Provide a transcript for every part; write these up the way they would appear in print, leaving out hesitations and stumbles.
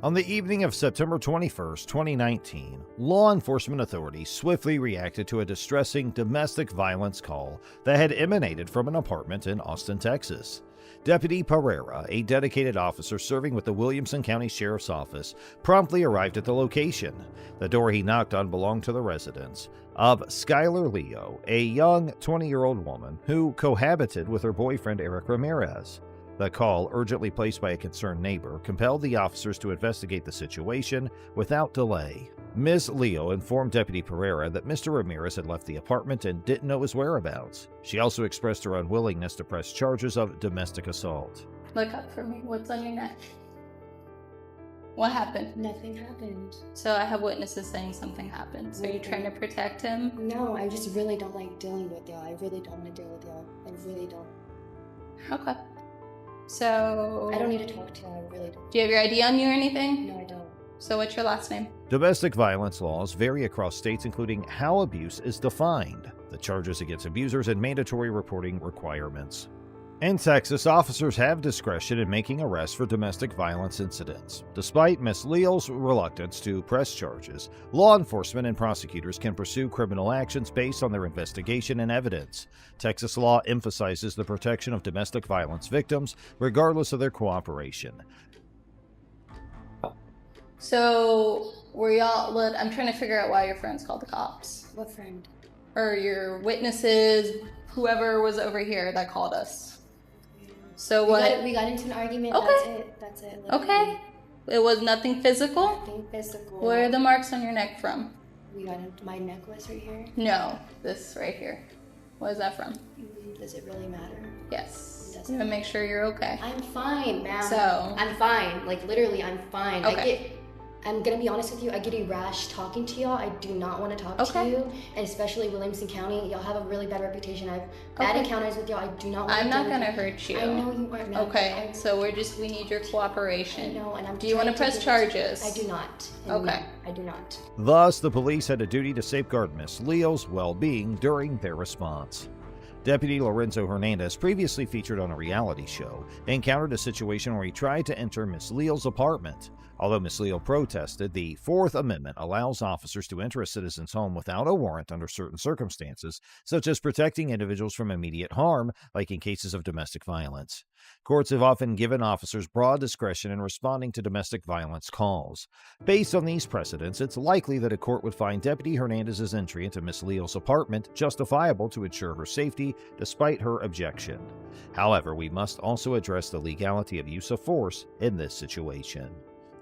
On the evening of September 21st, 2019, law enforcement authorities swiftly reacted to a distressing domestic violence call that had emanated from an apartment in Austin, Texas. Deputy Pereira, a dedicated officer serving with the Williamson County Sheriff's Office, promptly arrived at the location. The door he knocked on belonged to the residence of Skylar Leo, a young 20-year-old woman who cohabited with her boyfriend Eric Ramirez. The call, urgently placed by a concerned neighbor, compelled the officers to investigate the situation without delay. Ms. Leo informed Deputy Pereira that Mr. Ramirez had left the apartment and didn't know his whereabouts. She also expressed her unwillingness to press charges of domestic assault. Look up for me. What's on your neck? What happened? Nothing happened. So I have witnesses saying something happened. So are you trying to protect him? No, I just really don't like dealing with y'all. I really don't want to deal with y'all. I really don't. Okay. So... I don't need to talk to y'all. I really don't. Do you have your ID on you or anything? No, I don't. So what's your last name? Domestic violence laws vary across states, including how abuse is defined, the charges against abusers, and mandatory reporting requirements. In Texas, officers have discretion in making arrests for domestic violence incidents. Despite Ms. Leo's reluctance to press charges, law enforcement and prosecutors can pursue criminal actions based on their investigation and evidence. Texas law emphasizes the protection of domestic violence victims, regardless of their cooperation. So, were y'all... I'm trying to figure out why your friends called the cops. What friend? Or your witnesses, whoever was over here that called us. So what? We got into an argument. Okay. That's it. Literally. Okay. It was nothing physical? Nothing physical. Where are the marks on your neck from? We got into my necklace right here. No, this right here. What is that from? Does it really matter? Yes. You want to make sure you're okay. I'm fine, ma'am. So? I'm fine. Like, literally, I'm fine. Okay. I'm gonna be honest with you, I get a rash talking to y'all. I do not want to talk to you, and especially Williamson County. Y'all have a really bad reputation. I've bad encounters with y'all. I do not want to I'm not gonna hurt you. I know you are not. Okay, so we need your cooperation. I know, and do you want to press charges? I do not. Okay. I do not. Thus, the police had a duty to safeguard Miss Leo's well-being during their response. Deputy Lorenzo Hernandez, previously featured on a reality show, encountered a situation where he tried to enter Miss Leo's apartment. Although Miss Leo protested, the Fourth Amendment allows officers to enter a citizen's home without a warrant under certain circumstances, such as protecting individuals from immediate harm, like in cases of domestic violence. Courts have often given officers broad discretion in responding to domestic violence calls. Based on these precedents, it's likely that a court would find Deputy Hernandez's entry into Miss Leo's apartment justifiable to ensure her safety despite her objection. However, we must also address the legality of use of force in this situation.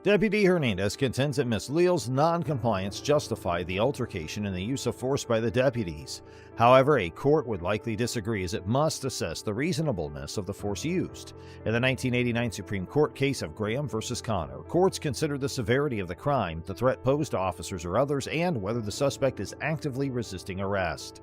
Deputy Hernandez contends that Ms. Leo's non-compliance justified the altercation and the use of force by the deputies. However, a court would likely disagree, as it must assess the reasonableness of the force used. In the 1989 Supreme Court case of Graham v. Connor, courts considered the severity of the crime, the threat posed to officers or others, and whether the suspect is actively resisting arrest.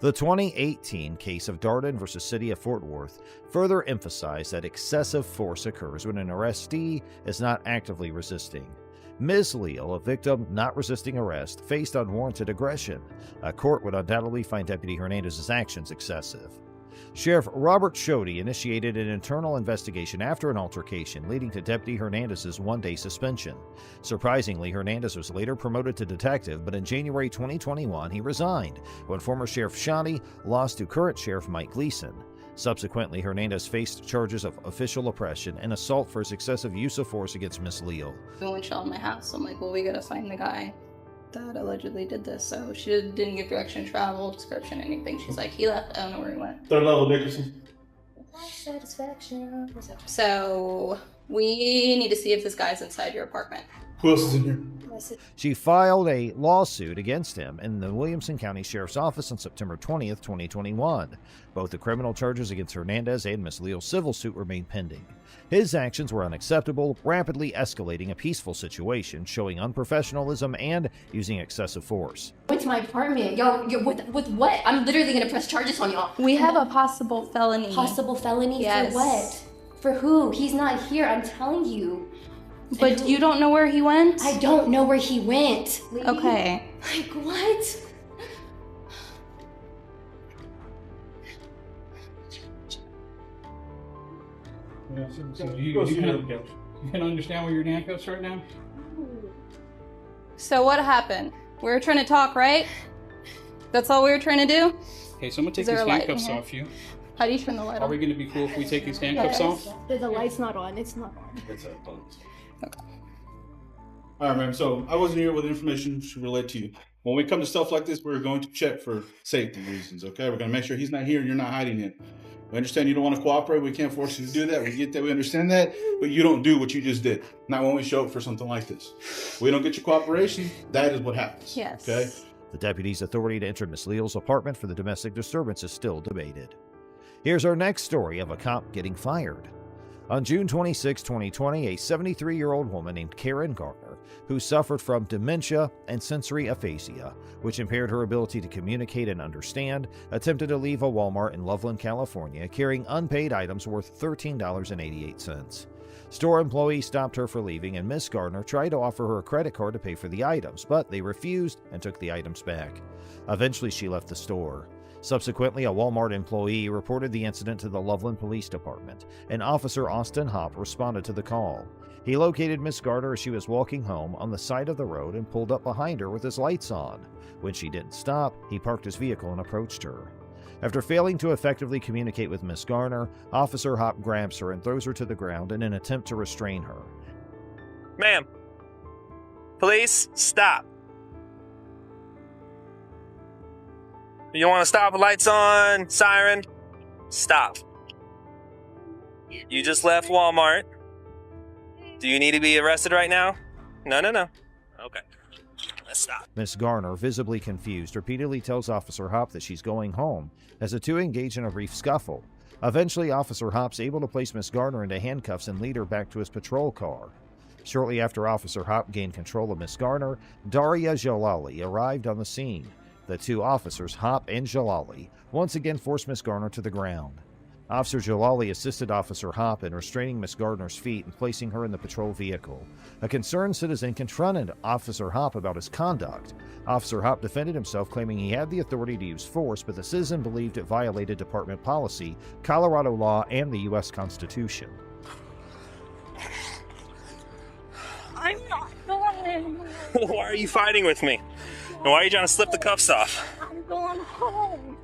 The 2018 case of Darden v. City of Fort Worth further emphasized that excessive force occurs when an arrestee is not actively resisting. Ms. Leo, a victim not resisting arrest, faced unwarranted aggression. A court would undoubtedly find Deputy Hernandez's actions excessive. Sheriff Robert Shoddy initiated an internal investigation after an altercation, leading to Deputy Hernandez's one-day suspension. Surprisingly, Hernandez was later promoted to detective, but in January 2021, he resigned when former Sheriff Shoddy lost to current Sheriff Mike Gleason. Subsequently, Hernandez faced charges of official oppression and assault for his excessive use of force against Miss Leo. We went to my house. I'm like, well, we gotta find the guy that allegedly did this. So she didn't give direction, travel, description, anything. She's like, he left. I don't know where he went. Third level Nickerson. Satisfaction. So we need to see if this guy's inside your apartment. Who else is in here? She filed a lawsuit against him in the Williamson County Sheriff's Office on September 20th, 2021. Both the criminal charges against Hernandez and Ms. Leo's civil suit remain pending. His actions were unacceptable, rapidly escalating a peaceful situation, showing unprofessionalism and using excessive force. Went to my apartment. Yo, with what? I'm literally gonna press charges on y'all. We have a possible felony. Possible felony? Yes. For what? For who? He's not here, I'm telling you. But you don't know where he went? I don't know where he went. Lady. Okay. Like, what? Yeah, so you can You can understand where you're in handcuffs right now? So what happened? We were trying to talk, right? That's all we were trying to do? Okay, so I'm gonna take Is there these a light in handcuffs here? off you. How do you turn the light Are on? we gonna be cool if we take these handcuffs off? The light's not on. It's not on. All right, ma'am. So I wasn't here with information to relate to you. When we come to stuff like this, we're going to check for safety reasons, okay? We're going to make sure he's not here and you're not hiding him. We understand you don't want to cooperate. We can't force you to do that. We get that. We understand that. But you don't do what you just did. Not when we show up for something like this. We don't get your cooperation. That is what happens. Yes. Okay? The deputy's authority to enter Miss Leal's apartment for the domestic disturbance is still debated. Here's our next story of a cop getting fired. On June 26, 2020, a 73-year-old woman named Karen Gardner, who suffered from dementia and sensory aphasia, which impaired her ability to communicate and understand, attempted to leave a Walmart in Loveland, California, carrying unpaid items worth $13.88. Store employees stopped her for leaving, and Miss Gardner tried to offer her a credit card to pay for the items, but they refused and took the items back. Eventually, she left the store. Subsequently, a Walmart employee reported the incident to the Loveland Police Department, and Officer Austin Hopp responded to the call. He located Miss Gardner as she was walking home on the side of the road and pulled up behind her with his lights on. When she didn't stop, he parked his vehicle and approached her. After failing to effectively communicate with Miss Gardner, Officer Hopp grabs her and throws her to the ground in an attempt to restrain her. Ma'am, police, stop. You want to stop? Lights on, siren, stop. You just left Walmart. Do you need to be arrested right now? No. Okay, let's stop. Miss Garner, visibly confused, repeatedly tells Officer Hopp that she's going home, as the two engage in a brief scuffle. Eventually, Officer Hopp's able to place Miss Garner into handcuffs and lead her back to his patrol car. Shortly after Officer Hopp gained control of Miss Garner, Daria Jalali arrived on the scene. The two officers, Hopp and Jalali, once again forced Miss Garner to the ground. Officer Jalali assisted Officer Hopp in restraining Miss Gardner's feet and placing her in the patrol vehicle. A concerned citizen confronted Officer Hopp about his conduct. Officer Hopp defended himself, claiming he had the authority to use force, but the citizen believed it violated department policy, Colorado law, and the U.S. Constitution. I'm not going. Why are you fighting with me? And why are you trying to slip the cuffs off? I'm going home.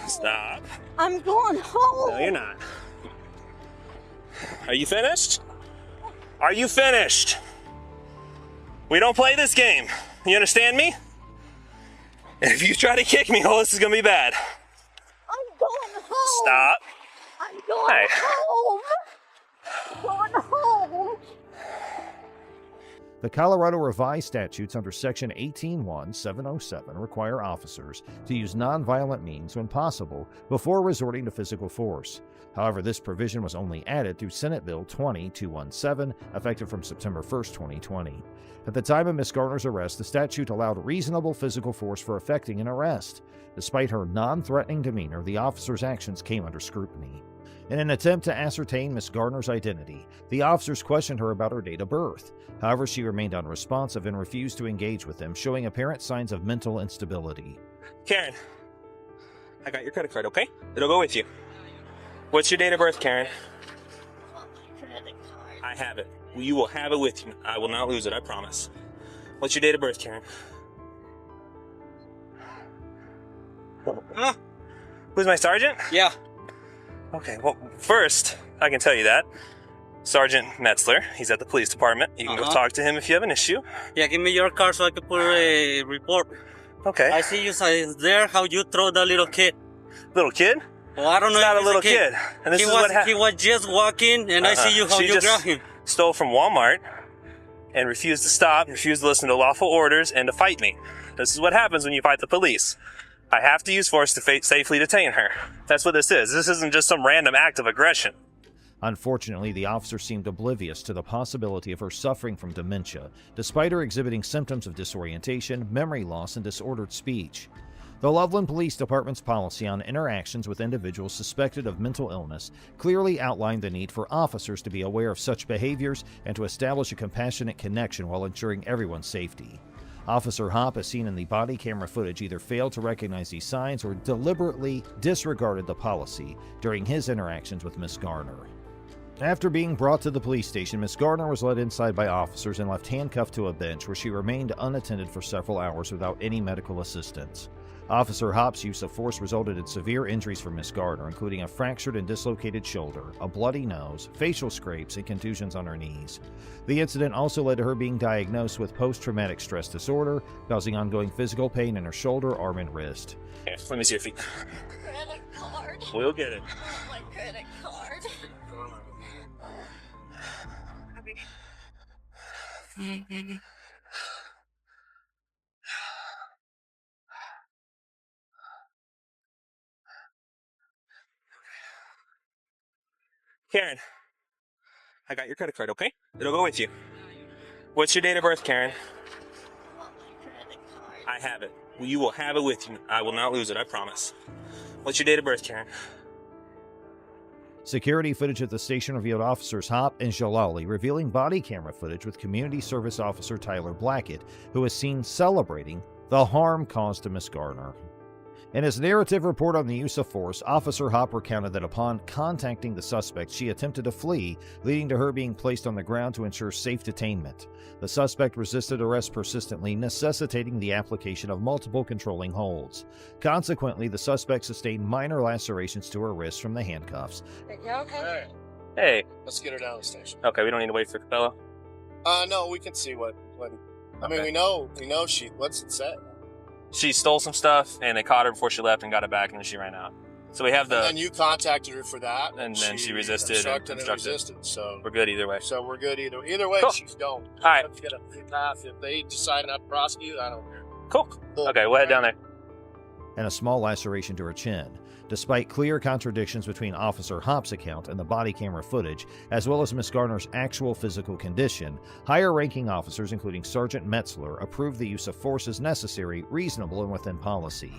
Stop. I'm going home. No, you're not. Are you finished? Are you finished? We don't play this game. You understand me? If you try to kick me, oh, this is gonna be bad. I'm going home. Stop. I'm going Hey. home. I'm going home. The Colorado Revised Statutes under Section 18.1.707 require officers to use nonviolent means when possible before resorting to physical force. However, this provision was only added through Senate Bill 20.217, effective from September 1, 2020. At the time of Miss Gardner's arrest, the statute allowed reasonable physical force for effecting an arrest. Despite her non-threatening demeanor, the officer's actions came under scrutiny. In an attempt to ascertain Miss Gardner's identity, the officers questioned her about her date of birth. However, she remained unresponsive and refused to engage with them, showing apparent signs of mental instability. Karen, I got your credit card, okay? It'll go with you. What's your date of birth, Karen? I have it. You will have it with you. I will not lose it, I promise. What's your date of birth, Karen? Huh? Who's my sergeant? Yeah. Okay, well, first, I can tell you that. Sergeant Metzler, he's at the police department. You can go talk to him if you have an issue. Yeah, give me your card so I can put a report. Okay. I see you there, how you throw the little kid. Little kid? Well, I don't know He's not if a little kid. And this he is what happened. He was just walking, and I see you how She you just grab him. stole from Walmart and refused to stop, refused to listen to lawful orders, and to fight me. This is what happens when you fight the police. I have to use force to safely detain her. That's what this is. This isn't just some random act of aggression. Unfortunately, the officer seemed oblivious to the possibility of her suffering from dementia, despite her exhibiting symptoms of disorientation, memory loss, and disordered speech. The Loveland Police Department's policy on interactions with individuals suspected of mental illness clearly outlined the need for officers to be aware of such behaviors and to establish a compassionate connection while ensuring everyone's safety. Officer Hopp, as seen in the body camera footage, either failed to recognize these signs or deliberately disregarded the policy during his interactions with Miss Garner. After being brought to the police station, Miss Garner was led inside by officers and left handcuffed to a bench where she remained unattended for several hours without any medical assistance. Officer Hopp's use of force resulted in severe injuries for Miss Garner, including a fractured and dislocated shoulder, a bloody nose, facial scrapes, and contusions on her knees. The incident also led to her being diagnosed with post-traumatic stress disorder, causing ongoing physical pain in her shoulder, arm, and wrist. Here, let me see your feet. Credit card. We'll get it. Oh, my credit card. Karen, I got your credit card, okay? It'll go with you. What's your date of birth, Karen? I have it. You will have it with you. I will not lose it, I promise. What's your date of birth, Karen? Security footage at the station revealed officers Hopp and Jalali revealing body camera footage with community service officer Tyler Blackett, who was seen celebrating the harm caused to Miss Garner. In his narrative report on the use of force, Officer Hopp recounted that upon contacting the suspect, she attempted to flee, leading to her being placed on the ground to ensure safe detainment. The suspect resisted arrest persistently, necessitating the application of multiple controlling holds. Consequently, the suspect sustained minor lacerations to her wrists from the handcuffs. You okay? Hey. Let's get her down to the station. Okay, we don't need to wait for Capella. No, we can see what I mean, we know she, what's it say? She stole some stuff, and they caught her before she left and got it back, and then she ran out. So we have the... And then you contacted her for that. And then she resisted Obstructed and resisted, so... We're good either way. So we're good either way, Cool. she's going. All right. Let's get a free pass. If they decide not to prosecute, I don't care. Cool. Okay, we'll head down there. And a small laceration to her chin. Despite clear contradictions between Officer Hopp's account and the body camera footage, as well as Miss Garner's actual physical condition, higher-ranking officers, including Sergeant Metzler, approved the use of force as necessary, reasonable, and within policy.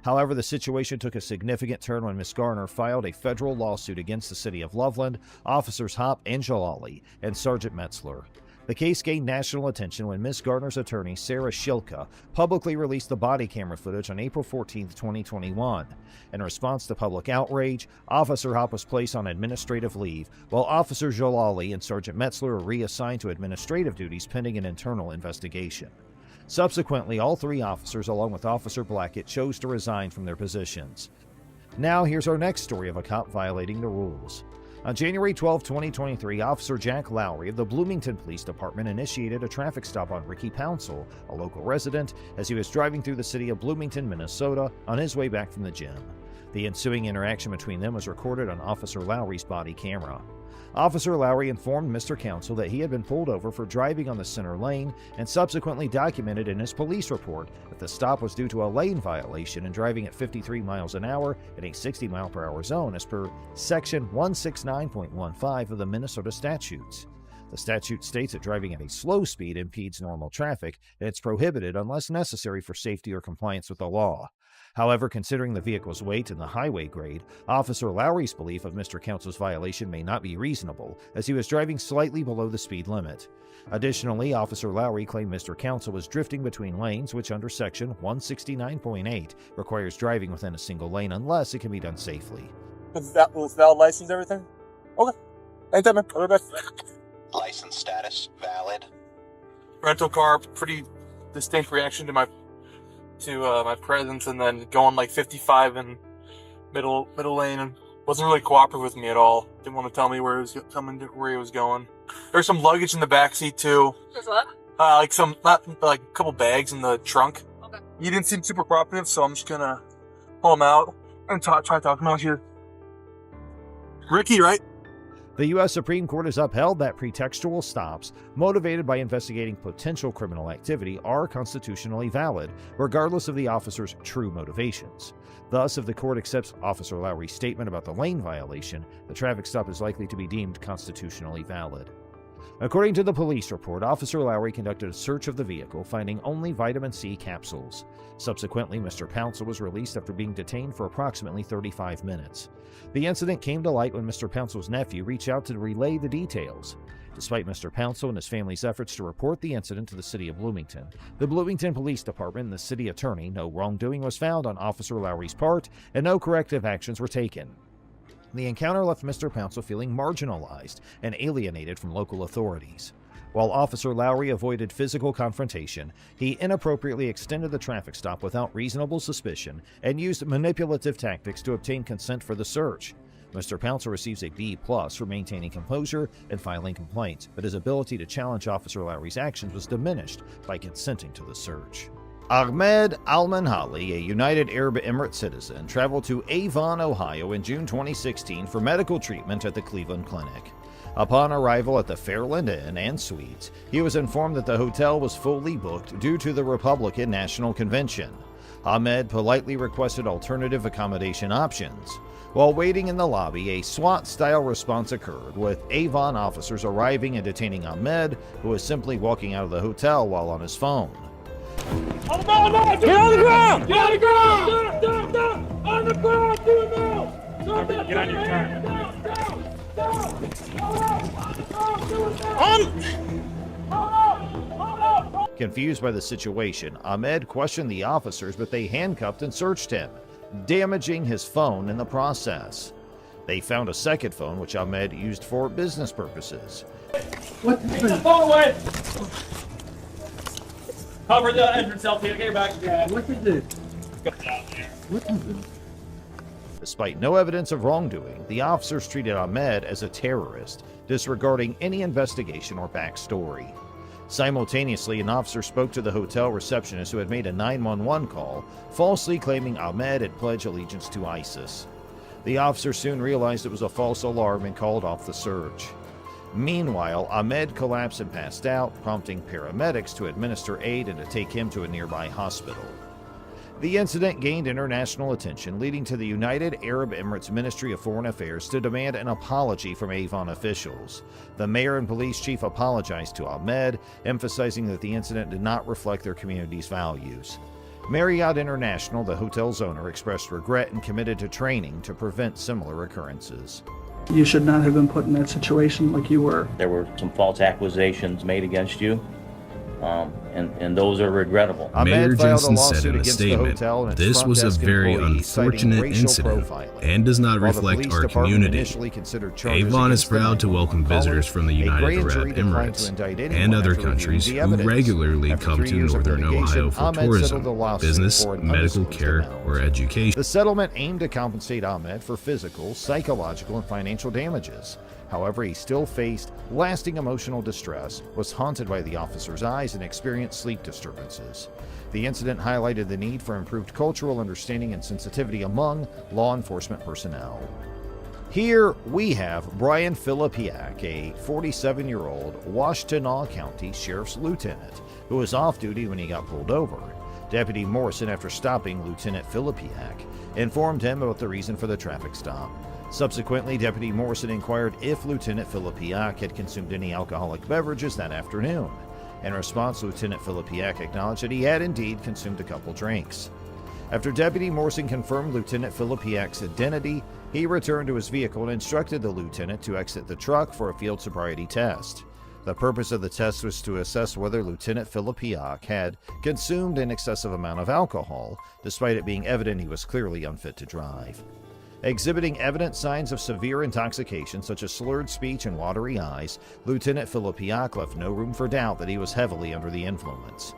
However, the situation took a significant turn when Miss Garner filed a federal lawsuit against the city of Loveland, Officers Hopp and Jalali, and Sergeant Metzler. The case gained national attention when Miss Garner's attorney, Sarah Shilka, publicly released the body camera footage on April 14, 2021. In response to public outrage, Officer Hopp was placed on administrative leave, while Officer Jalali and Sergeant Metzler were reassigned to administrative duties pending an internal investigation. Subsequently, all three officers, along with Officer Blackett, chose to resign from their positions. Now, here's our next story of a cop violating the rules. On January 12, 2023, Officer Jack Lowry of the Bloomington Police Department initiated a traffic stop on Ricky Pouncil, a local resident, as he was driving through the city of Bloomington, Minnesota, on his way back from the gym. The ensuing interaction between them was recorded on Officer Lowry's body camera. Officer Lowry informed Mr. Council that he had been pulled over for driving on the center lane and subsequently documented in his police report that the stop was due to a lane violation and driving at 53 miles an hour in a 60-mile-per-hour zone as per Section 169.15 of the Minnesota statutes. The statute states that driving at a slow speed impedes normal traffic and it's prohibited unless necessary for safety or compliance with the law. However, considering the vehicle's weight and the highway grade, Officer Lowry's belief of Mr. Council's violation may not be reasonable, as he was driving slightly below the speed limit. Additionally, Officer Lowry claimed Mr. Council was drifting between lanes, which under Section 169.8 requires driving within a single lane unless it can be done safely. Valid license, everything? Okay. Anytime, man. All right, License status valid. Rental car, pretty distinct reaction to my presence, and then going like 55 in middle lane, and wasn't really cooperative with me at all. Didn't want to tell me where he was going. There's some luggage in the back seat too. There's what? Like a couple bags in the trunk. Okay. He didn't seem super cooperative, so I'm just gonna pull him out and try to talk him out here. Ricky, right? The U.S. Supreme Court has upheld that pretextual stops, motivated by investigating potential criminal activity, are constitutionally valid, regardless of the officer's true motivations. Thus, if the court accepts Officer Lowry's statement about the lane violation, the traffic stop is likely to be deemed constitutionally valid. According to the police report, Officer Lowry conducted a search of the vehicle, finding only vitamin C capsules. Subsequently, Mr. Pouncil was released after being detained for approximately 35 minutes. The incident came to light when Mr. Pouncil's nephew reached out to relay the details. Despite Mr. Pouncil and his family's efforts to report the incident to the city of Bloomington, the Bloomington Police Department and the city attorney, no wrongdoing was found on Officer Lowry's part and no corrective actions were taken. The encounter left Mr. Pouncil feeling marginalized and alienated from local authorities. While Officer Lowry avoided physical confrontation, he inappropriately extended the traffic stop without reasonable suspicion and used manipulative tactics to obtain consent for the search. Mr. Pouncil receives a B+ for maintaining composure and filing complaints, but his ability to challenge Officer Lowry's actions was diminished by consenting to the search. Ahmed Al-Manhali, a United Arab Emirates citizen, traveled to Avon, Ohio in June 2016 for medical treatment at the Cleveland Clinic. Upon arrival at the Fairland Inn and Suites, he was informed that the hotel was fully booked due to the Republican National Convention. Ahmed politely requested alternative accommodation options. While waiting in the lobby, a SWAT-style response occurred, with Avon officers arriving and detaining Ahmed, who was simply walking out of the hotel while on his phone. On the ground! Get on the ground! Get on the ground! Down! On the ground! Do it now! Get on your turn. Confused by the situation, Ahmed questioned the officers, but they handcuffed and searched him, damaging his phone in the process. They found a second phone, which Ahmed used for business purposes. Take the phone away! Cover the entrance, LT. Get your back again. What is this? Go down there. What is this? Despite no evidence of wrongdoing, the officers treated Ahmed as a terrorist, disregarding any investigation or backstory. Simultaneously, an officer spoke to the hotel receptionist who had made a 911 call, falsely claiming Ahmed had pledged allegiance to ISIS. The officer soon realized it was a false alarm and called off the search. Meanwhile, Ahmed collapsed and passed out, prompting paramedics to administer aid and to take him to a nearby hospital. The incident gained international attention, leading to the United Arab Emirates Ministry of Foreign Affairs to demand an apology from Avon officials. The mayor and police chief apologized to Ahmed, emphasizing that the incident did not reflect their community's values. Marriott International, the hotel's owner, expressed regret and committed to training to prevent similar occurrences. You should not have been put in that situation like you were. There were some false accusations made against you, and those are regrettable. Mayor Jensen said in a statement, "This was a very unfortunate incident and does not reflect our community. Avon is proud to welcome visitors from the United Arab Emirates and other countries who regularly come to Northern Ohio for tourism, business, medical care, or education." The settlement aimed to compensate Ahmed for physical, psychological, and financial damages. However, he still faced lasting emotional distress, was haunted by the officer's eyes, and experienced sleep disturbances. The incident highlighted the need for improved cultural understanding and sensitivity among law enforcement personnel. Here we have Brian Filipiak, a 47-year-old Washtenaw County Sheriff's Lieutenant, who was off duty when he got pulled over. Deputy Morrison, after stopping Lieutenant Filipiak, informed him about the reason for the traffic stop. Subsequently, Deputy Morrison inquired if Lieutenant Filipiak had consumed any alcoholic beverages that afternoon. In response, Lieutenant Filipiak acknowledged that he had indeed consumed a couple drinks. After Deputy Morrison confirmed Lieutenant Filipiak's identity, he returned to his vehicle and instructed the lieutenant to exit the truck for a field sobriety test. The purpose of the test was to assess whether Lieutenant Filipiak had consumed an excessive amount of alcohol, despite it being evident he was clearly unfit to drive. Exhibiting evident signs of severe intoxication, such as slurred speech and watery eyes, Lieutenant Filipiak left no room for doubt that he was heavily under the influence.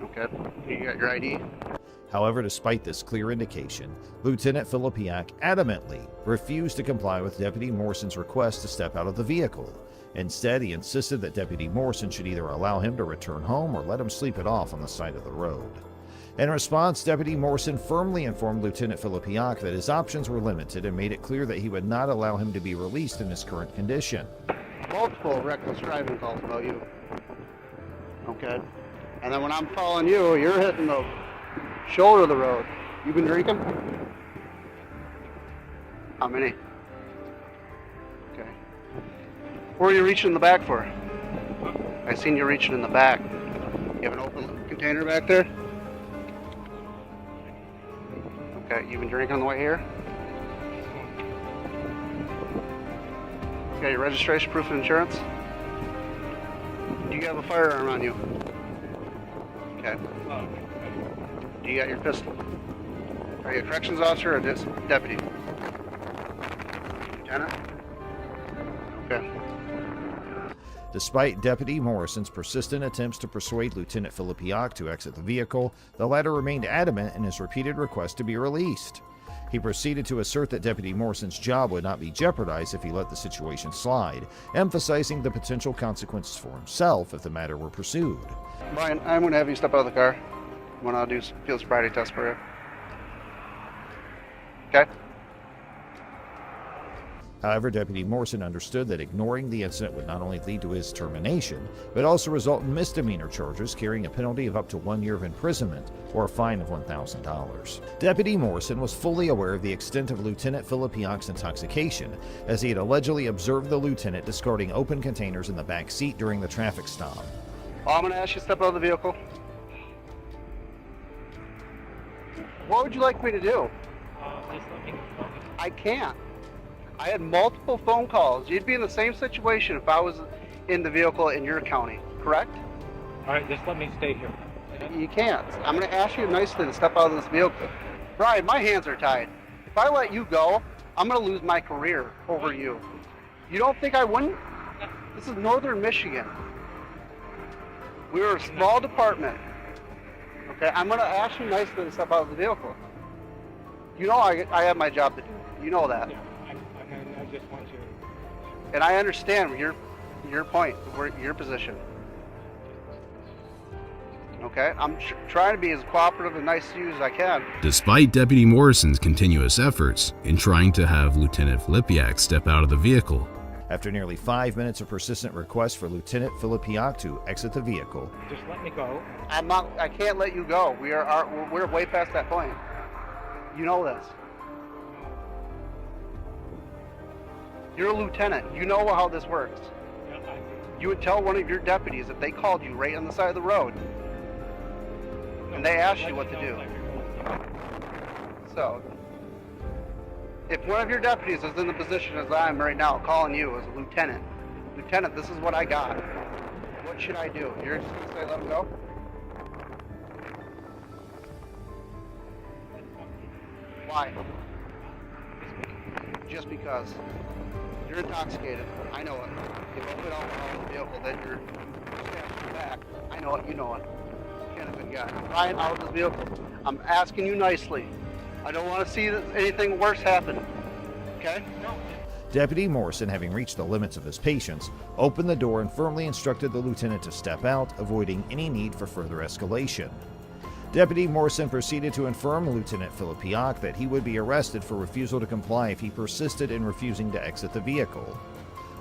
Okay, you got your ID? However, despite this clear indication, Lieutenant Filipiak adamantly refused to comply with Deputy Morrison's request to step out of the vehicle. Instead, he insisted that Deputy Morrison should either allow him to return home or let him sleep it off on the side of the road. In response, Deputy Morrison firmly informed Lieutenant Filipiak that his options were limited and made it clear that he would not allow him to be released in his current condition. Multiple reckless driving calls about you. Okay? And then when I'm calling you, you're hitting the shoulder of the road. You been drinking? How many? Okay. Where are you reaching in the back for? I seen you reaching in the back. You have an open container back there? Okay, you been drinking on the way here? got your registration, proof of insurance? Do you have a firearm on you? Okay. Do you got your pistol? Are you a corrections officer or a deputy? Lieutenant? Okay. Despite Deputy Morrison's persistent attempts to persuade Lieutenant Filipiak to exit the vehicle, the latter remained adamant in his repeated request to be released. He proceeded to assert that Deputy Morrison's job would not be jeopardized if he let the situation slide, emphasizing the potential consequences for himself if the matter were pursued. Brian, I'm going to have you step out of the car when I'll do a field sobriety test for you. Okay? However, Deputy Morrison understood that ignoring the incident would not only lead to his termination, but also result in misdemeanor charges carrying a penalty of up to 1 year of imprisonment or a fine of $1,000. Deputy Morrison was fully aware of the extent of Lieutenant Filipiak's intoxication, as he had allegedly observed the lieutenant discarding open containers in the back seat during the traffic stop. I'm going to ask you to step out of the vehicle. What would you like me to do? I can't. I had multiple phone calls. You'd be in the same situation if I was in the vehicle in your county, correct? All right, just let me stay here. You can't. I'm going to ask you nicely to step out of this vehicle. Brian, my hands are tied. If I let you go, I'm going to lose my career over you. You don't think I wouldn't? This is Northern Michigan. We're a small department. Okay, I'm going to ask you nicely to step out of the vehicle. You know I have my job to do. You know that. Yeah, I just want you. And I understand your point, your position. Okay, I'm trying to be as cooperative and nice to you as I can. Despite Deputy Morrison's continuous efforts in trying to have Lieutenant Filipiak step out of the vehicle, after nearly 5 minutes of persistent requests for Lieutenant Filipiak to exit the vehicle, Just let me go. I can't let you go. We're way past that point. You know this. You're a lieutenant. You know how this works. You would tell one of your deputies if they called you right on the side of the road and they asked you what to do. So, if one of your deputies is in the position as I am right now, calling you as a lieutenant, Lieutenant, this is what I got. What should I do? You're just going to say let him go? Why? Just because. You're intoxicated. I know it. You open alcohol in the vehicle, then you're stabbing back. I know it. You know it. You can't have been got. Ryan, out of this vehicle. I'm asking you nicely. I don't want to see anything worse happen. Okay? No. Deputy Morrison, having reached the limits of his patience, opened the door and firmly instructed the lieutenant to step out, avoiding any need for further escalation. Deputy Morrison proceeded to inform Lieutenant Filipiak that he would be arrested for refusal to comply if he persisted in refusing to exit the vehicle.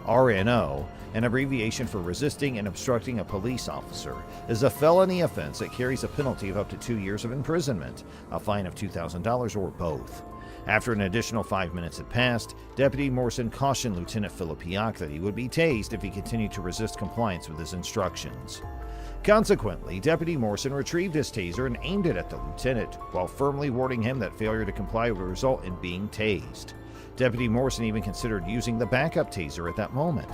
RNO, an abbreviation for resisting and obstructing a police officer, is a felony offense that carries a penalty of up to 2 years of imprisonment, a fine of $2,000, or both. After an additional 5 minutes had passed, Deputy Morrison cautioned Lieutenant Filipiak that he would be tased if he continued to resist compliance with his instructions. Consequently, Deputy Morrison retrieved his taser and aimed it at the lieutenant, while firmly warning him that failure to comply would result in being tased. Deputy Morrison even considered using the backup taser at that moment.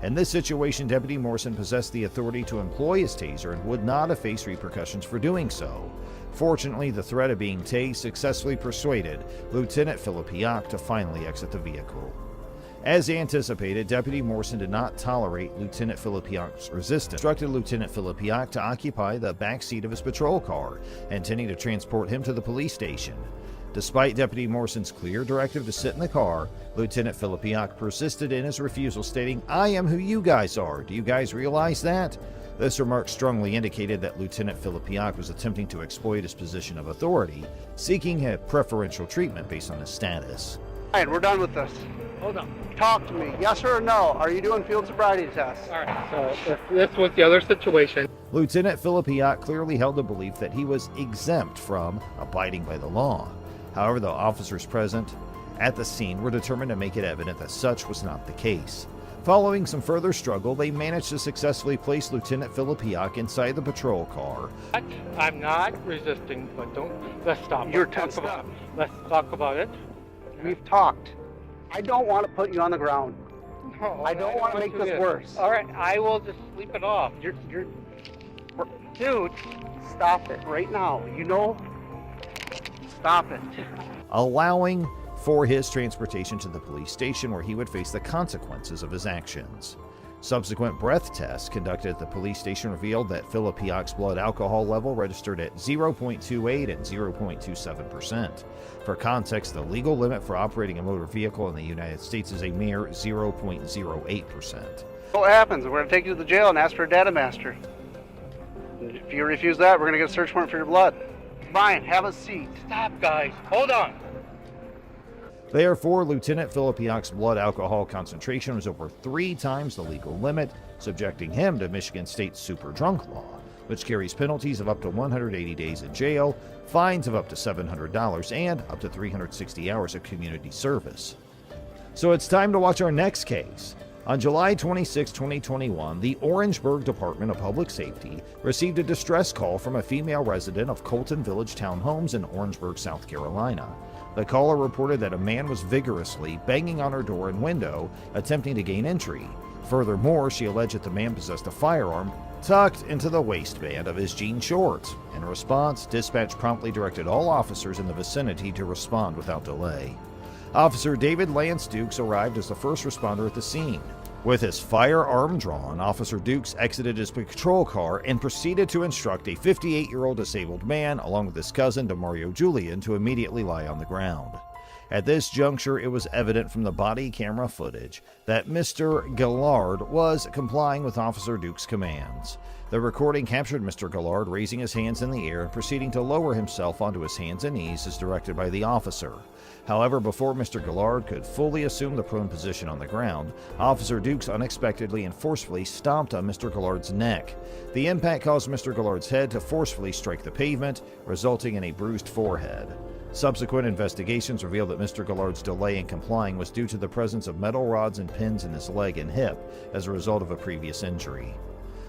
In this situation, Deputy Morrison possessed the authority to employ his taser and would not have faced repercussions for doing so. Fortunately, the threat of being tased successfully persuaded Lieutenant Filipiak to finally exit the vehicle. As anticipated, Deputy Morrison did not tolerate Lieutenant Filipiak's resistance, instructed Lieutenant Filipiak to occupy the back seat of his patrol car, intending to transport him to the police station. Despite Deputy Morrison's clear directive to sit in the car, Lieutenant Filipiak persisted in his refusal, stating, "I am who you guys are. Do you guys realize that?" This remark strongly indicated that Lieutenant Filipiak was attempting to exploit his position of authority, seeking a preferential treatment based on his status. All right, we're done with this. Hold on. Talk to me. Yes or no? Are you doing field sobriety tests? All right, so if this was the other situation. Lieutenant Filipiak clearly held the belief that he was exempt from abiding by the law. However, the officers present at the scene were determined to make it evident that such was not the case. Following some further struggle, they managed to successfully place Lieutenant Filipiak inside the patrol car. I'm not resisting, but let's stop. Let's talk about it. We've talked. I don't want to put you on the ground. No, I don't want to make this worse. All right, I will just sleep it off. Dude, stop it right now. You know, stop it. Allowing for his transportation to the police station where he would face the consequences of his actions. Subsequent breath tests conducted at the police station revealed that Filipiak's blood alcohol level registered at 0.28 and 0.27%. For context, the legal limit for operating a motor vehicle in the United States is a mere 0.08%. What happens? We're going to take you to the jail and ask for a data master. If you refuse that, we're going to get a search warrant for your blood. Brian, have a seat. Stop, guys. Hold on. Therefore, Lieutenant Filipiak's blood alcohol concentration was over 3 times the legal limit, subjecting him to Michigan State's super drunk law, which carries penalties of up to 180 days in jail, fines of up to $700, and up to 360 hours of community service. So it's time to watch our next case. On July 26, 2021, the Orangeburg Department of Public Safety received a distress call from a female resident of Colton Village Townhomes in Orangeburg, South Carolina. The caller reported that a man was vigorously banging on her door and window, attempting to gain entry. Furthermore, she alleged that the man possessed a firearm tucked into the waistband of his jean shorts. In response, dispatch promptly directed all officers in the vicinity to respond without delay. Officer David Lance Dukes arrived as the first responder at the scene. With his firearm drawn, Officer Dukes exited his patrol car and proceeded to instruct a 58-year-old disabled man, along with his cousin DeMario Julian, to immediately lie on the ground. At this juncture, it was evident from the body camera footage that Mr. Gillard was complying with Officer Dukes' commands. The recording captured Mr. Gillard raising his hands in the air and proceeding to lower himself onto his hands and knees as directed by the officer. However, before Mr. Gillard could fully assume the prone position on the ground, Officer Dukes unexpectedly and forcefully stomped on Mr. Gillard's neck. The impact caused Mr. Gillard's head to forcefully strike the pavement, resulting in a bruised forehead. Subsequent investigations revealed that Mr. Gillard's delay in complying was due to the presence of metal rods and pins in his leg and hip as a result of a previous injury.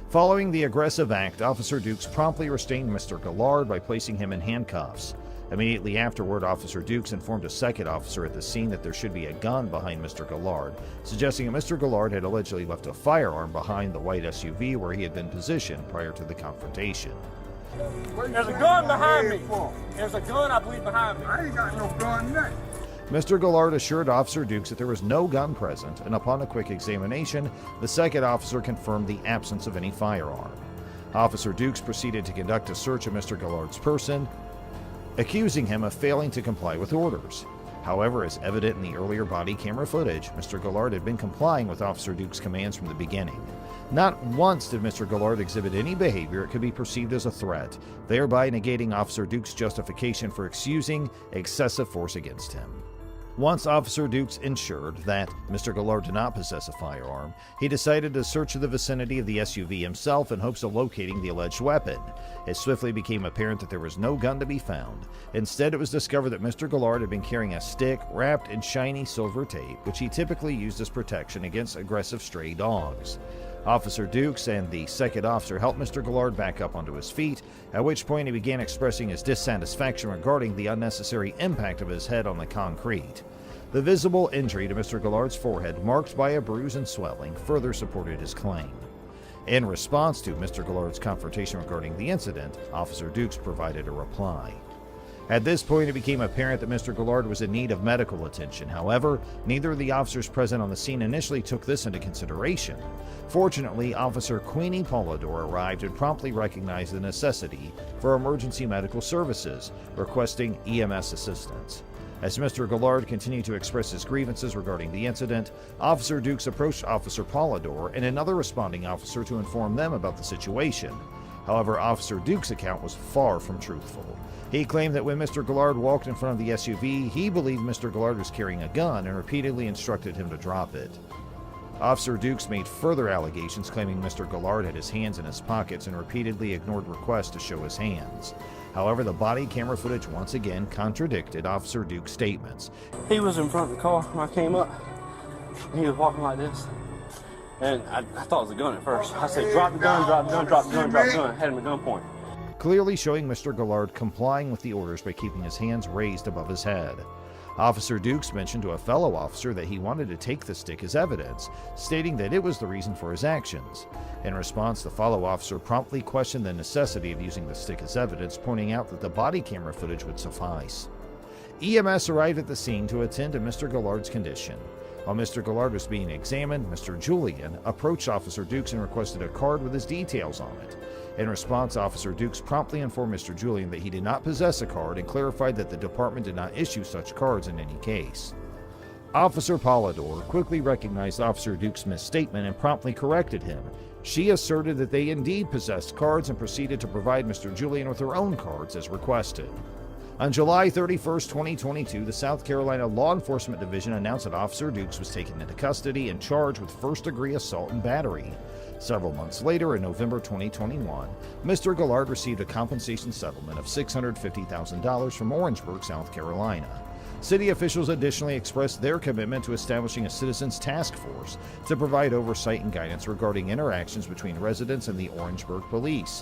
Following the aggressive act, Officer Dukes promptly restrained Mr. Gillard by placing him in handcuffs. Immediately afterward, Officer Dukes informed a second officer at the scene that there should be a gun behind Mr. Gillard, suggesting that Mr. Gillard had allegedly left a firearm behind the white SUV where he had been positioned prior to the confrontation. There's a gun behind me. There's a gun, I believe, behind me. I ain't got no gun now. Mr. Gillard assured Officer Dukes that there was no gun present, and upon a quick examination, the second officer confirmed the absence of any firearm. Officer Dukes proceeded to conduct a search of Mr. Gillard's person, accusing him of failing to comply with orders. However, as evident in the earlier body camera footage, Mr. Gillard had been complying with Officer Dukes' commands from the beginning. Not once did Mr. Gillard exhibit any behavior that could be perceived as a threat, thereby negating Officer Dukes' justification for using excessive force against him. Once Officer Dukes ensured that Mr. Gillard did not possess a firearm, he decided to search the vicinity of the SUV himself in hopes of locating the alleged weapon. It swiftly became apparent that there was no gun to be found. Instead, it was discovered that Mr. Gillard had been carrying a stick wrapped in shiny silver tape, which he typically used as protection against aggressive stray dogs. Officer Dukes and the second officer helped Mr. Gillard back up onto his feet, at which point he began expressing his dissatisfaction regarding the unnecessary impact of his head on the concrete. The visible injury to Mr. Gillard's forehead, marked by a bruise and swelling, further supported his claim. In response to Mr. Gillard's confrontation regarding the incident, Officer Dukes provided a reply. At this point, it became apparent that Mr. Gillard was in need of medical attention. However, neither of the officers present on the scene initially took this into consideration. Fortunately, Officer Queenie Polidor arrived and promptly recognized the necessity for emergency medical services, requesting EMS assistance. As Mr. Gillard continued to express his grievances regarding the incident, Officer Dukes approached Officer Polidor and another responding officer to inform them about the situation. However, Officer Dukes' account was far from truthful. He claimed that when Mr. Gillard walked in front of the SUV, he believed Mr. Gillard was carrying a gun and repeatedly instructed him to drop it. Officer Dukes made further allegations claiming Mr. Gillard had his hands in his pockets and repeatedly ignored requests to show his hands. However, the body camera footage once again contradicted Officer Dukes' statements. He was in front of the car when I came up. He was walking like this. And I thought it was a gun at first. I said, drop the gun, drop the gun, drop the gun, drop the gun. I had him at gunpoint. Clearly showing Mr. Gillard complying with the orders by keeping his hands raised above his head. Officer Dukes mentioned to a fellow officer that he wanted to take the stick as evidence, stating that it was the reason for his actions. In response, the fellow officer promptly questioned the necessity of using the stick as evidence, pointing out that the body camera footage would suffice. EMS arrived at the scene to attend to Mr. Gillard's condition. While Mr. Gillard was being examined, Mr. Julian approached Officer Dukes and requested a card with his details on it. In response, Officer Dukes promptly informed Mr. Julian that he did not possess a card and clarified that the department did not issue such cards in any case. Officer Polidor quickly recognized Officer Dukes' misstatement and promptly corrected him. She asserted that they indeed possessed cards and proceeded to provide Mr. Julian with her own cards as requested. On July 31, 2022, the South Carolina Law Enforcement Division announced that Officer Dukes was taken into custody and charged with first-degree assault and battery. Several months later, in November 2021, Mr. Gillard received a compensation settlement of $650,000 from Orangeburg, South Carolina. City officials additionally expressed their commitment to establishing a citizens task force to provide oversight and guidance regarding interactions between residents and the Orangeburg police.